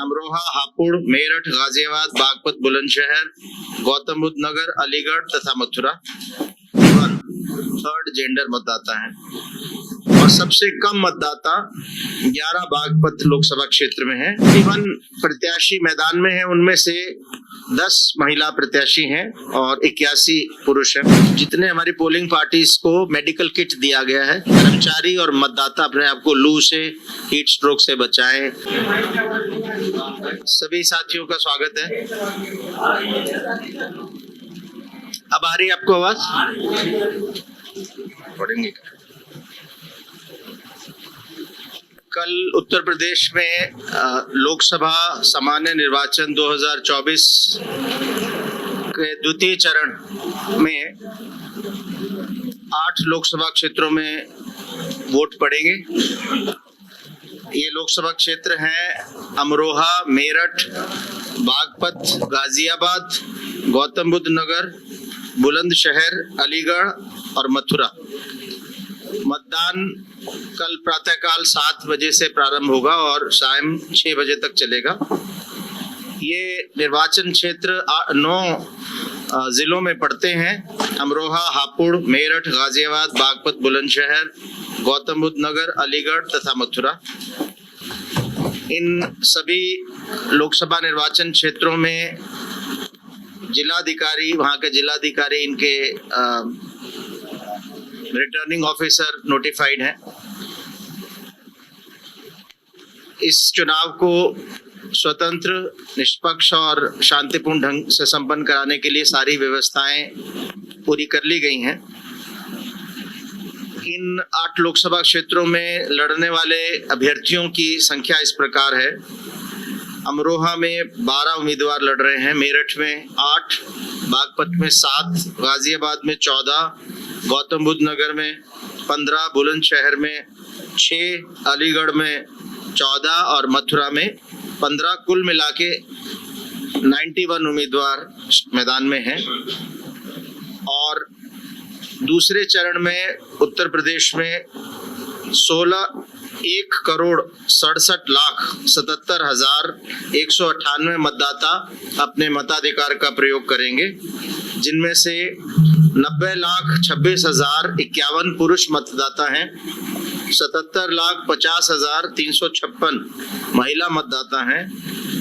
अमरोहा, हापुड़, मेरठ, गाजियाबाद, बागपत, बुलंदशहर, गौतम बुद्ध नगर, अलीगढ़ तथा Mathura third gender मतदाता हैं और सबसे कम मतदाता 11 बागपत लोकसभा क्षेत्र में है। 31 प्रत्याशी मैदान में हैं, उनमें से 10 महिला प्रत्याशी हैं और 81 पुरुष हैं। जितने हमारी पोलिंग पार्टीज को मेडिकल किट दिया गया है, कर्मचारी और मतदाता अपने आप को लू से, हीट स्ट्रोक से बचाएं। सभी साथियों का स्वागत है। अब आ रही है आपको आवाज? पढ़ेंगे। कल उत्तर प्रदेश में लोकसभा सामान्य निर्वाचन 2024 के द्वितीय चरण में 8 लोकसभा क्षेत्रों में वोट पड़ेंगे। ये लोकसभा क्षेत्र हैं अमरोहा, मेरठ, बागपत, गाजियाबाद, गौतम बुद्ध नगर, बुलंदशहर, अलीगढ़ और मथुरा। मतदान कल प्रातःकाल 7 बजे से प्रारंभ होगा और शाम 6 बजे तक चलेगा। ये निर्वाचन क्षेत्र 9 जिलों में पड़ते हैं: अमरोहा, हापुड़, मेरठ, गाजियाबाद, बागपत, बुलंदशहर, गौतम बुद्ध नगर, अलीगढ़ तथा मथुरा। इन सभी लोकसभा निर्वाचन क्षेत्रों में जिलाधिकारी, वहाँ के जिलाधिकारी, इनके रिटर्निंग ऑफिसर नोटिफाइड हैं। इस चुनाव को स्वतंत्र, निष्पक्ष और शांतिपूर्ण ढंग से संपन्न कराने के लिए सारी व्यवस्थाएं पूरी कर ली गई हैं। इन 8 लोकसभा क्षेत्रों में लड़ने वाले अभ्यर्थियों की संख्या इस प्रकार है: अमरोहा में 12 उम्मीदवार लड़ रहे हैं, मेरठ में 8, बागपत में 7, गाजियाबाद में 14, गौतम बुद्ध नगर में 15, बुलंदशहर में 6, अलीगढ़ में 14 और मथुरा में 15। कुल मिला के 91 उम्मीदवार मैदान में हैं। और दूसरे चरण में उत्तर प्रदेश में 1,67,77,198 मतदाता अपने मताधिकार का प्रयोग करेंगे, जिनमें से 90,26,051 पुरुष मतदाता हैं, 77,50,356 महिला मतदाता हैं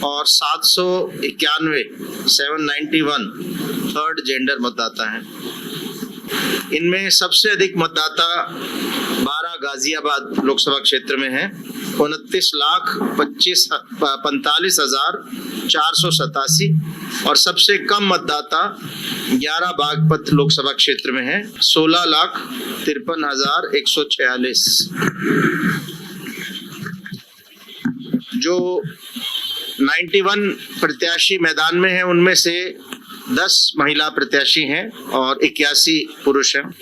और 791 थर्ड जेंडर मतदाता हैं। इनमें सबसे अधिक मतदाता 12 गाजियाबाद लोकसभा क्षेत्र में है, 29,45,487 और सबसे कम मतदाता 11 बागपत लोकसभा क्षेत्र में है, 16,53,146। जो 91 प्रत्याशी मैदान में हैं, उनमें से 10 महिला प्रत्याशी हैं और 81 पुरुष हैं।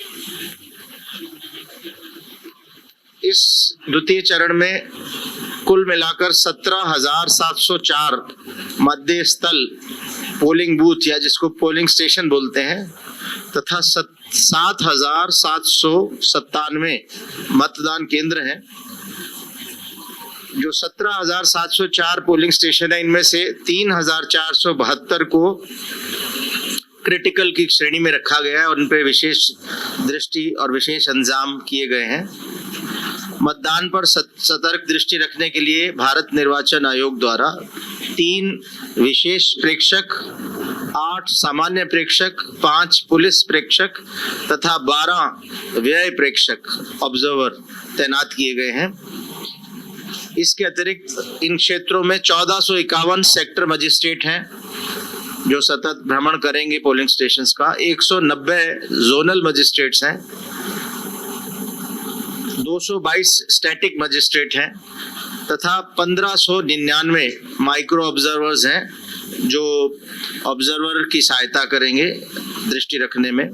इस द्वितीय चरण में कुल मिलाकर 17,704 मतदेय स्थल, पोलिंग बूथ या जिसको पोलिंग स्टेशन बोलते हैं, तथा 7,797 मतदान केंद्र हैं। जो 17,704 पोलिंग स्टेशन है, इनमें से 3,472 को क्रिटिकल की श्रेणी में रखा गया है और उन पे विशेष दृष्टि और विशेष इंतजाम किए गए हैं। मतदान पर सतर्क दृष्टि रखने के लिए भारत निर्वाचन आयोग द्वारा 3 विशेष प्रेक्षक, 8 सामान्य प्रेक्षक, 5 पुलिस प्रेक्षक तथा 12 व्यय प्रेक्षक ऑब्जर्वर तैनात किए गए हैं। इसके अतिरिक्त इन क्षेत्रों में 1451 सेक्टर मजिस्ट्रेट हैं जो सतत भ्रमण करेंगे पोलिंग स्टेशंस का। 190 जोनल मजिस्ट्रेट्स हैं, 222 स्टैटिक मजिस्ट्रेट हैं तथा 1599 माइक्रो ऑब्जर्वर्स हैं जो ऑब्जर्वर की सहायता करेंगे दृष्टि रखने में।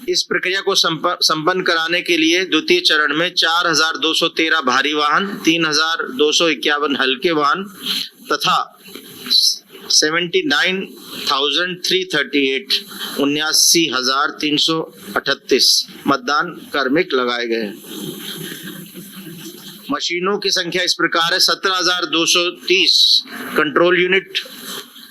इस प्रक्रिया को संपन्न कराने के लिए द्वितीय चरण में 4,213 भारी वाहन, 3,251 हल्के वाहन तथा 79,338 मतदान कार्मिक लगाए गए हैं। मशीनों की संख्या इस प्रकार है: 17,230 कंट्रोल यूनिट,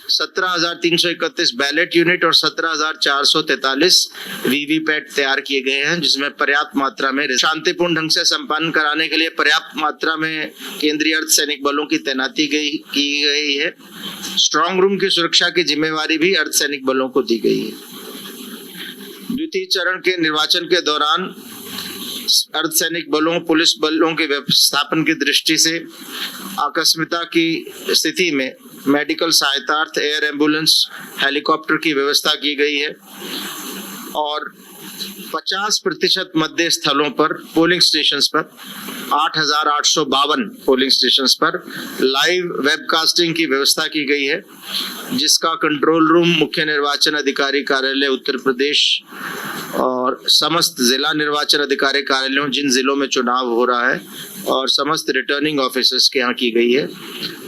17,331 बैलेट यूनिट और 17,443 वीवीपैट तैयार किए गए हैं, जिसमें पर्याप्त मात्रा में शांतिपूर्ण ढंग से संपन्न कराने के लिए पर्याप्त मात्रा में केंद्रीय अर्धसैनिक बलों की तैनाती की गई है। स्ट्रांग रूम की सुरक्षा की जिम्मेवारी भी अर्धसैनिक बलों को दी गई है। द्वितीय चरण के निर्वाचन के दौरान अर्धसैनिक बलों, पुलिस बलों के व्यवस्थापन की दृष्टि से आकस्मिकता की स्थिति में मेडिकल सहायतार्थ एयर एम्बुलेंस, हेलीकॉप्टर की व्यवस्था की गई है और 50% मतदेय स्थलों पर, पोलिंग स्टेशंस पर, 8,852 पोलिंग स्टेशंस पर लाइव वेबकास्टिंग की व्यवस्था की गई है, जिसका कंट्रोल रूम मुख्य निर्वाचन अधिकारी कार्यालय उत्तर प्रदेश और समस्त जिला निर्वाचन अधिकारी कार्यालयों, जिन जिलों में चुनाव हो रहा है, और समस्त रिटर्निंग ऑफिसर्स के यहाँ की गई है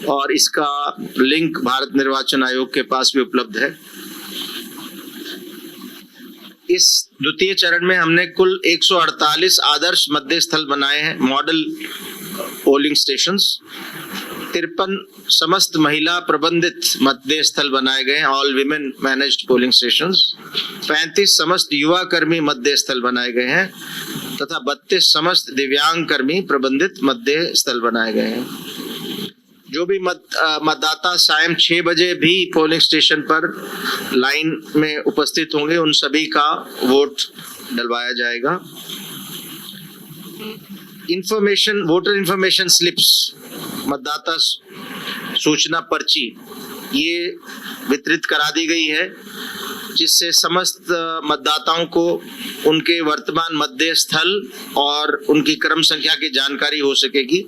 और इसका लिंक भारत निर्वाचन आयोग के पास भी उपलब्ध है। इस द्वितीय चरण में हमने कुल 148 आदर्श मतदेय स्थल बनाए हैं, मॉडल पोलिंग स्टेशंस। 53 समस्त महिला प्रबंधित मतदेय स्थल बनाए गए हैं, all women managed polling stations. 35 समस्त युवा कर्मी मतदेय स्थल बनाए गए हैं तथा 32 समस्त दिव्यांग कर्मी प्रबंधित मतदेय स्थल बनाए गए हैं। जो भी मतदाता सायं 6 बजे भी पोलिंग स्टेशन पर लाइन में उपस्थित होंगे, उन सभी का वोट डलवाया जाएगा। इंफॉर्मेशन, वोटर इंफॉर्मेशन स्लिप्स, मतदाता सूचना पर्ची, ये वितरित करा दी गई है, जिससे समस्त मतदाताओं को उनके वर्तमान मतदेय स्थल और उनकी क्रम संख्या की जानकारी हो सकेगी।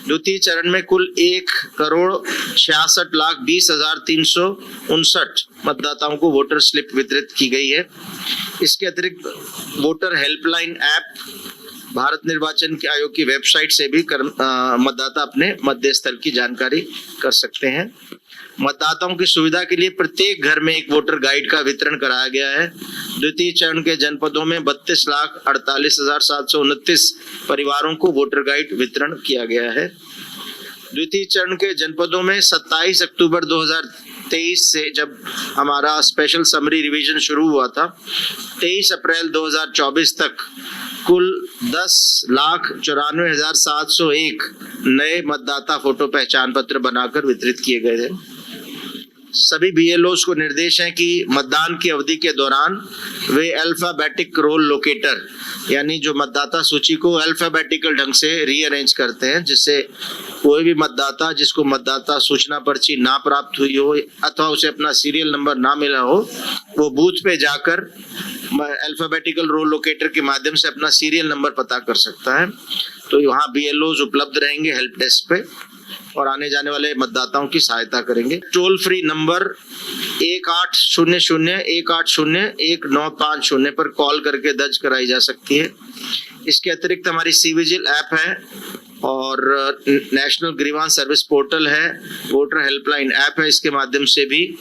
द्वितीय चरण में कुल 1,66,20,359 मतदाताओं को वोटर स्लिप वितरित की गई है। इसके अतिरिक्त वोटर हेल्पलाइन ऐप, भारत निर्वाचन आयोग की वेबसाइट से भी मतदाता अपने मतदेय स्थल की जानकारी कर सकते हैं। मतदाताओं की सुविधा के लिए प्रत्येक घर में एक वोटर गाइड का वितरण कराया गया है। द्वितीय चरण के जनपदों में 32,48,729 परिवारों को वोटर गाइड वितरण किया गया है। द्वितीय चरण के जनपदों में 27 अक्टूबर 2023 से, जब हमारा स्पेशल समरी रिवीजन शुरू हुआ था, 23 अप्रैल 2024 तक कुल 10,94,701 नए मतदाता फोटो पहचान पत्र बनाकर वितरित किए गए थे। सभी बीएलओस को निर्देश है कि मतदान की अवधि के दौरान वे अल्फाबेटिक रोल लोकेटर, यानी जो मतदाता सूची को अल्फाबेटिकल ढंग से रीअरेंज करते हैं, जिससे कोई भी मतदाता जिसको मतदाता सूचना पर्ची ना प्राप्त हुई हो अथवा उसे अपना सीरियल नंबर ना मिला हो, वो बूथ पे जाकर अल्फाबेटिकल रोल लोकेटर के माध्यम से अपना सीरियल नंबर पता कर सकता है। तो यहाँ बीएलओस उपलब्ध रहेंगे हेल्प डेस्क पे और आने जाने वाले मतदाताओं की सहायता करेंगे। टोल फ्री नंबर 1800-180-1950 पर कॉल करके दर्ज कराई जा सकती है। इसके अतिरिक्त हमारी सीविजिल ऐप है और नेशनल ग्रीवांस सर्विस पोर्टल है, वोटर हेल्पलाइन ऐप है। इसके माध्यम से भी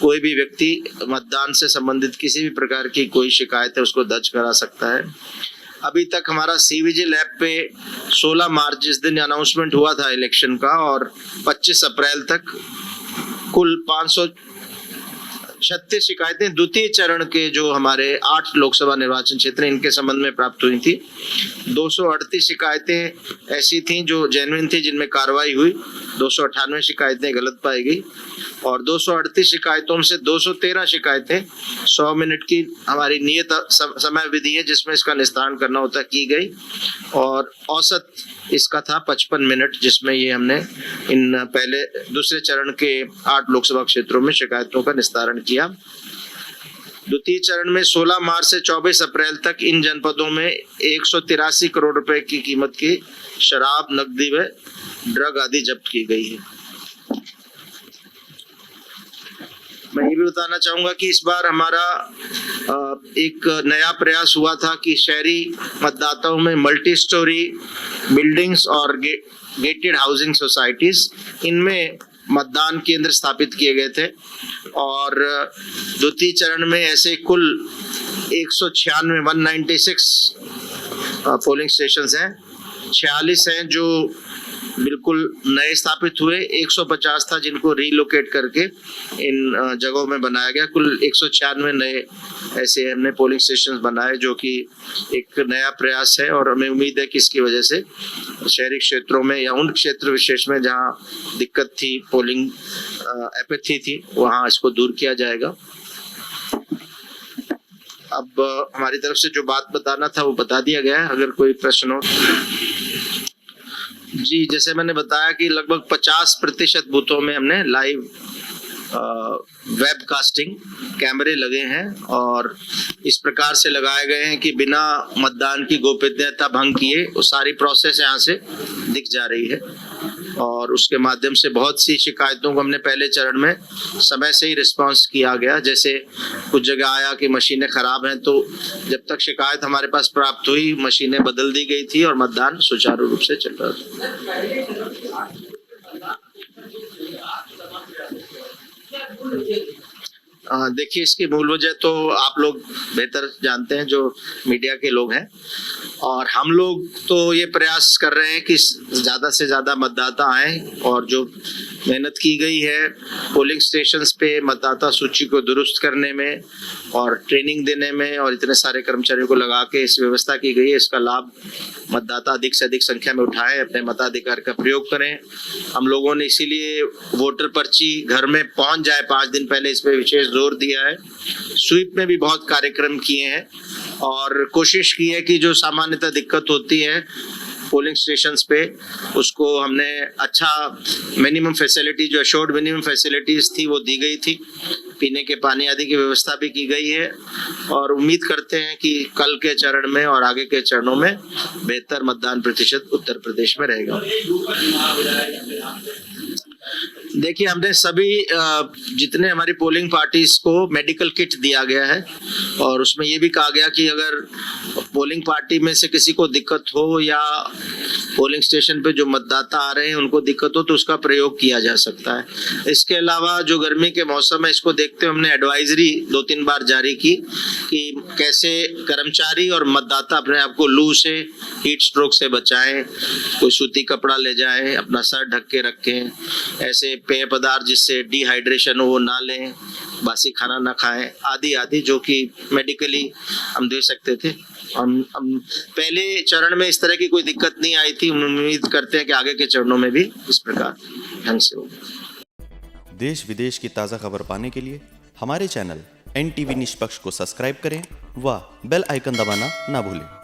कोई भी व्यक्ति मतदान से संबंधित किसी भी प्रकार की कोई शिकायत है उसको दर्ज करा सकता है। अभी तक हमारा सीविजिल ऐप पे 16 मार्च, जिस दिन अनाउंसमेंट हुआ था इलेक्शन का, और 25 अप्रैल तक कुल 536 शिकायतें द्वितीय चरण के जो हमारे 8 लोकसभा निर्वाचन क्षेत्र इनके संबंध में प्राप्त हुई थी। 238 शिकायतें ऐसी थीं जो जेन्युइन थी, जिनमें कार्रवाई हुई। 298 शिकायतें गलत पाई गई और 238 शिकायतों से 213 शिकायतें 100 मिनट की हमारी नियत समय विधि है जिसमें इसका निस्तारण करना होता की गई और औसत इसका था 55 मिनट, जिसमें ये हमने इन पहले दूसरे चरण के 8 लोकसभा क्षेत्रों में शिकायतों का निस्तारण किया। द्वितीय चरण में 16 मार्च से 24 अप्रैल तक इन जनपदों में 183 करोड़ रुपए की कीमत की शराब, नकदी व ड्रग आदि जब्त की गई है। मैं ये भी बताना चाहूंगा कि इस बार हमारा एक नया प्रयास हुआ था कि शहरी मतदाताओं में मल्टी स्टोरी बिल्डिंग्स और गेटेड हाउसिंग सोसाइटीज, इनमें मतदान केंद्र स्थापित किए गए थे और द्वितीय चरण में ऐसे कुल 196 पोलिंग स्टेशंस हैं 46 हैं जो बिल्कुल नए स्थापित हुए, 150 था जिनको रीलोकेट करके इन जगहों में बनाया गया। कुल 196 नए ऐसे हमने पोलिंग स्टेशन बनाए, जो कि एक नया प्रयास है और हमें उम्मीद है कि इसकी वजह से शहरी क्षेत्रों में या उन क्षेत्र विशेष में जहां दिक्कत थी, पोलिंग एपैथी थी, वहां इसको दूर किया जाएगा। अब हमारी तरफ से जो बात बताना था वो बता दिया गया है। अगर कोई प्रश्न हो जी, जैसे मैंने बताया कि लगभग 50% बूथों में हमने लाइव वेबकास्टिंग कैमरे लगे हैं और इस प्रकार से लगाए गए हैं कि बिना मतदान की गोपनीयता भंग किए वो सारी प्रोसेस यहाँ से दिख जा रही है। और उसके माध्यम से बहुत सी शिकायतों को हमने पहले चरण में समय से ही रिस्पांस किया गया। जैसे कुछ जगह आया कि मशीनें खराब हैं, तो जब तक शिकायत हमारे पास प्राप्त हुई मशीनें बदल दी गई थी और मतदान सुचारू रूप से चल रहा था। देखिए, इसकी मूल वजह तो आप लोग बेहतर जानते हैं जो मीडिया के लोग हैं, और हम लोग तो ये प्रयास कर रहे हैं कि ज्यादा से ज्यादा मतदाता आए और जो मेहनत की गई है पोलिंग स्टेशंस पे मतदाता सूची को दुरुस्त करने में और ट्रेनिंग देने में और इतने सारे कर्मचारियों को लगा के इस व्यवस्था की गई है, इसका लाभ मतदाता अधिक से अधिक संख्या में उठाएं, अपने मताधिकार का प्रयोग करें। हम लोगों ने इसीलिए वोटर पर्ची घर में पहुंच जाए 5 दिन पहले, इस पे विशेष जोर दिया है। स्वीप में भी बहुत कार्यक्रम किए हैं और कोशिश की है कि जो सामान्यतः दिक्कत होती है पोलिंग स्टेशंस पे, उसको हमने अच्छा मिनिमम फैसिलिटी, जो अशोर्ड मिनिमम फैसिलिटीज थी वो दी गई थी, पीने के पानी आदि की व्यवस्था भी की गई है और उम्मीद करते हैं कि कल के चरण में और आगे के चरणों में बेहतर मतदान प्रतिशत उत्तर प्रदेश में रहेगा। देखिए, हमने सभी जितने हमारी पोलिंग पार्टीज को मेडिकल किट दिया गया है और उसमें ये भी कहा गया कि अगर पोलिंग पार्टी में से किसी को दिक्कत हो या पोलिंग स्टेशन पे जो मतदाता आ रहे हैं उनको दिक्कत हो तो उसका प्रयोग किया जा सकता है। इसके अलावा जो गर्मी के मौसम है, इसको देखते हुए हमने एडवाइजरी 2-3 बार जारी की कि कैसे कर्मचारी और मतदाता अपने आप को लू से, हीट स्ट्रोक से बचाएं। कोई सूती कपड़ा ले जाए, अपना सर ढक के रखें, ऐसे पेय पदार्थ जिससे डिहाइड्रेशन हो वो ना लें, बासी खाना ना खाएं, आदि आदि जो कि मेडिकली हम दे सकते थे। हम पहले चरण में इस तरह की कोई दिक्कत नहीं आई थी। उम्मीद करते हैं कि आगे के चरणों में भी इस प्रकार ढंग से हो। देश विदेश की ताज़ा खबर पाने के लिए हमारे चैनल NTV निष्पक्ष को सब्सक्राइब करें व बेल आइकन दबाना ना भूलें।